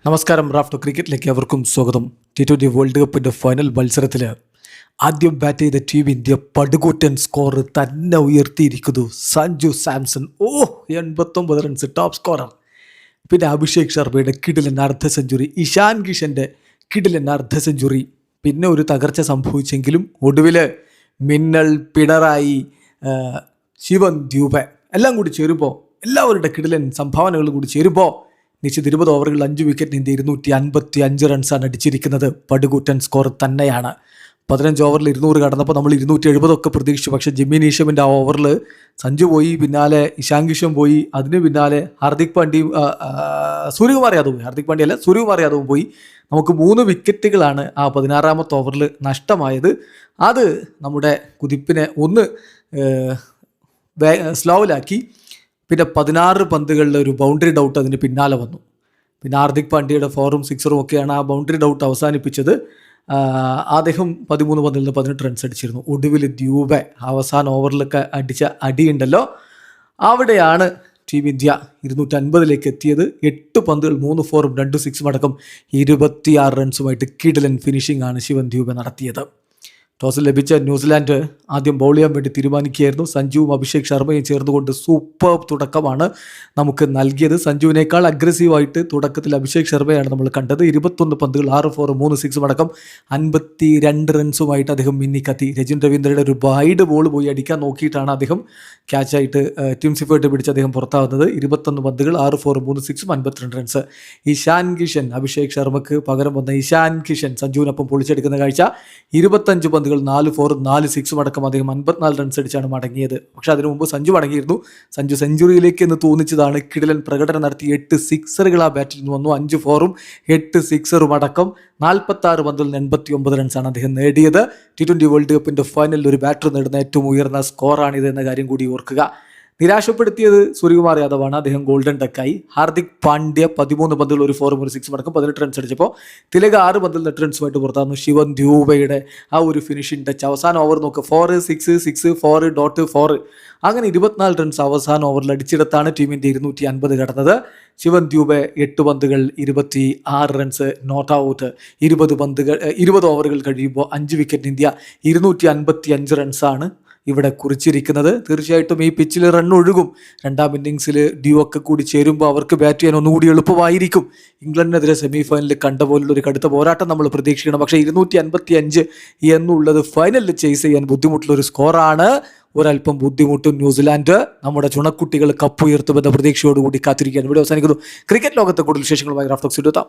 നമസ്കാരം. റാഫ്റ്റോ ക്രിക്കറ്റിലേക്ക് അവർക്കും സ്വാഗതം. T20 വേൾഡ് കപ്പിൻ്റെ ഫൈനൽ മത്സരത്തിൽ ആദ്യം ബാറ്റ് ചെയ്ത ടീം ഇന്ത്യ പടുകൂറ്റൻ സ്കോർ തന്നെ ഉയർത്തിയിരിക്കുന്നു. Sanju Samson 89 runs top scorer. പിന്നെ അഭിഷേക് ശർമ്മയുടെ കിടിലൻ അർദ്ധ സെഞ്ചുറി, ഇഷാൻ കിഷൻ്റെ കിടിലൻ അർദ്ധ സെഞ്ചുറി. പിന്നെ ഒരു തകർച്ച സംഭവിച്ചെങ്കിലും ഒടുവിൽ മിന്നൽ, പിണറായി, ശിവൻ ദ്യൂബ് എല്ലാം കൂടി ചേരുമ്പോൾ, എല്ലാവരുടെ കിടിലൻ സംഭാവനകൾ കൂടി ചേരുമ്പോൾ നിശ്ചിത 20 ഓവറുകൾ 5 വിക്കറ്റിന് ഇന്ത്യ 255 റൺസാണ് അടിച്ചിരിക്കുന്നത്. പടുകൂറ്റൻ സ്കോർ തന്നെയാണ്. 15 ഓവറിൽ 200 കടന്നപ്പോൾ നമ്മൾ 270 ഒക്കെ പ്രതീക്ഷിച്ചു. പക്ഷേ ജിമ്മി നീഷമിൻ്റെ ആ ഓവറിൽ സഞ്ജു പോയി, പിന്നാലെ ഇഷാൻ കിഷൻ പോയി, അതിന് പിന്നാലെ ഹാർദിക് പാണ്ഡ്യയും സൂര്യകുമാർ യാദവും പോയി. നമുക്ക് 3 വിക്കറ്റുകളാണ് ആ 16ാമത്തെ ഓവറിൽ നഷ്ടമായത്. അത് നമ്മുടെ കുതിപ്പിനെ ഒന്ന് സ്ലോവിലാക്കി. പിന്നെ 16 പന്തുകളിൽ ഒരു ബൗണ്ടറി ഡൗട്ട് അതിന് പിന്നാലെ വന്നു. പിന്നെ ഹാർദിക് പാണ്ഡ്യയുടെ 4ഉം 6ഉം ഒക്കെയാണ് ആ ബൗണ്ടറി ഡൗട്ട് അവസാനിപ്പിച്ചത്. അദ്ദേഹം 13 പന്തിൽ നിന്ന് 18 റൺസ് അടിച്ചിരുന്നു. ഒടുവിൽ ദ്യൂബെ അവസാന ഓവറിലൊക്കെ അടിച്ച അടിയുണ്ടല്ലോ, അവിടെയാണ് ടീം ഇന്ത്യ 250 എത്തിയത്. 8 പന്തുകൾ 3 4ഉം 2 6ഉം അടക്കം 26 റൺസുമായിട്ട് കിടിലൻ ഫിനിഷിംഗ് ആണ് ശിവൻ ദ്യൂബെ നടത്തിയത്. ടോസ് ലഭിച്ച ന്യൂസിലാൻഡ് ആദ്യം ബൗൾ ചെയ്യാൻ വേണ്ടി തീരുമാനിക്കുകയായിരുന്നു. സഞ്ജുവും അഭിഷേക് ശർമ്മയും ചേർന്നുകൊണ്ട് സൂപ്പർ തുടക്കമാണ് നമുക്ക് നൽകിയത്. സഞ്ജുവിനേക്കാൾ അഗ്രസീവായിട്ട് തുടക്കത്തിൽ അഭിഷേക് ശർമ്മയാണ് നമ്മൾ കണ്ടത്. 21 പന്തുകൾ 6 4 3 6 അടക്കം 52 റൺസുമായിട്ട് അദ്ദേഹം മിന്നിക്കത്തി. രജിൻ രവീന്ദ്രയുടെ ഒരു വൈഡ് ബോൾ പോയി അടിക്കാൻ നോക്കിയിട്ടാണ് അദ്ദേഹം ക്യാച്ചായിട്ട് ടീം സിഫേർട്ട് പിടിച്ച് അദ്ദേഹം പുറത്താവുന്നത്. 21 പന്തുകൾ 6 4 3 6 52 റൺസ്. ഇഷാൻ കിഷൻ, അഭിഷേക് ശർമ്മക്ക് പകരം വന്ന ഇഷാൻ കിഷൻ സഞ്ജുവിനൊപ്പം പൊളിച്ചെടുക്കുന്ന കാഴ്ച. 25 പന്തുകൾ 4 4 4 6 അടക്കം അദ്ദേഹം 54 റൺസ് അടിച്ചാണ് മടങ്ങിയത്. പക്ഷേ അതിനു മുമ്പ് സഞ്ജു മടങ്ങിയിരുന്നു. സഞ്ജു സെഞ്ചുറിയിലേക്ക് എന്ന് തോന്നിച്ചതാണ്. കിടിലൻ പ്രകടനം നടത്തി 8 സിക്സറുകൾ ആ ബാറ്റിൽ നിന്ന് വന്നു. 5 4ഉം 8 സിക്സറും അടക്കം 46 പന്തിൽ 89 റൺസാണ് അദ്ദേഹം നേടിയത്. T20 വേൾഡ് കപ്പിൻ്റെ ഫൈനലിൽ ഒരു ബാറ്റർ നേടുന്ന ഏറ്റവും ഉയർന്ന സ്കോറാണിത് എന്ന കാര്യം കൂടി ഓർക്കുക. നിരാശപ്പെടുത്തിയത് സൂര്യകുമാർ യാദവാണ്. അദ്ദേഹം ഗോൾഡൻ ഡക്കായി. ഹാർദിക് പാണ്ഡ്യ 13 പന്തുകൾ 1 4ഉം 1 6ഉം അടക്കം 18 റൺസ് അടിച്ചപ്പോൾ തിലക് 6 പന്തിൽ 8 റൺസുമായിട്ട് പുറത്തായിരുന്നു. ശിവൻ ദ്യൂബയുടെ ആ ഒരു ഫിനിഷിംഗ് ടച്ച്. അവസാന ഓവർ നോക്കുക, 4 6 6 4 .4 അങ്ങനെ 24 റൺസ് അവസാന ഓവറിൽ അടിച്ചിടത്താണ് ടീം ഇന്ത്യ 250 കടന്നത്. ശിവൻ ദ്യൂബെ 8 പന്തുകൾ 26 റൺസ് നോട്ട് ഔട്ട്. 20 ഓവറുകൾ കഴിയുമ്പോൾ 5 വിക്കറ്റിന് ഇന്ത്യ 255 റൺസാണ് ഇവിടെ കുറിച്ചിരിക്കുന്നത്. തീർച്ചയായിട്ടും ഈ പിച്ചിൽ റൺ ഒഴുകും. 2ാം ഇന്നിങ്സിൽ ഡ്യൂ ഒക്കെ കൂടി ചേരുമ്പോൾ അവർക്ക് ബാറ്റ് ചെയ്യാൻ ഒന്നുകൂടി എളുപ്പമായിരിക്കും. ഇംഗ്ലണ്ടിനെതിരെ സെമി ഫൈനലിൽ കണ്ട പോലുള്ള ഒരു കടുത്ത പോരാട്ടം നമ്മൾ പ്രതീക്ഷിക്കണം. പക്ഷേ 255 എന്നുള്ളത് ഫൈനലിൽ ചേസ് ചെയ്യാൻ ബുദ്ധിമുട്ടുള്ളൊരു സ്കോറാണ്. ഒരല്പം ബുദ്ധിമുട്ടും ന്യൂസിലാൻഡ് നമ്മുടെ ചുണക്കുട്ടികൾ കപ്പുയർത്തുമെന്ന പ്രതീക്ഷയോടുകൂടി കാത്തിരിക്കുകയാണ്. ഇവിടെ അവസാനിക്കുന്നു. ക്രിക്കറ്റ് ലോകത്തെ കൂടുതൽ വിശേഷങ്ങളുമായി റാഫ്റ്റോ എത്താം.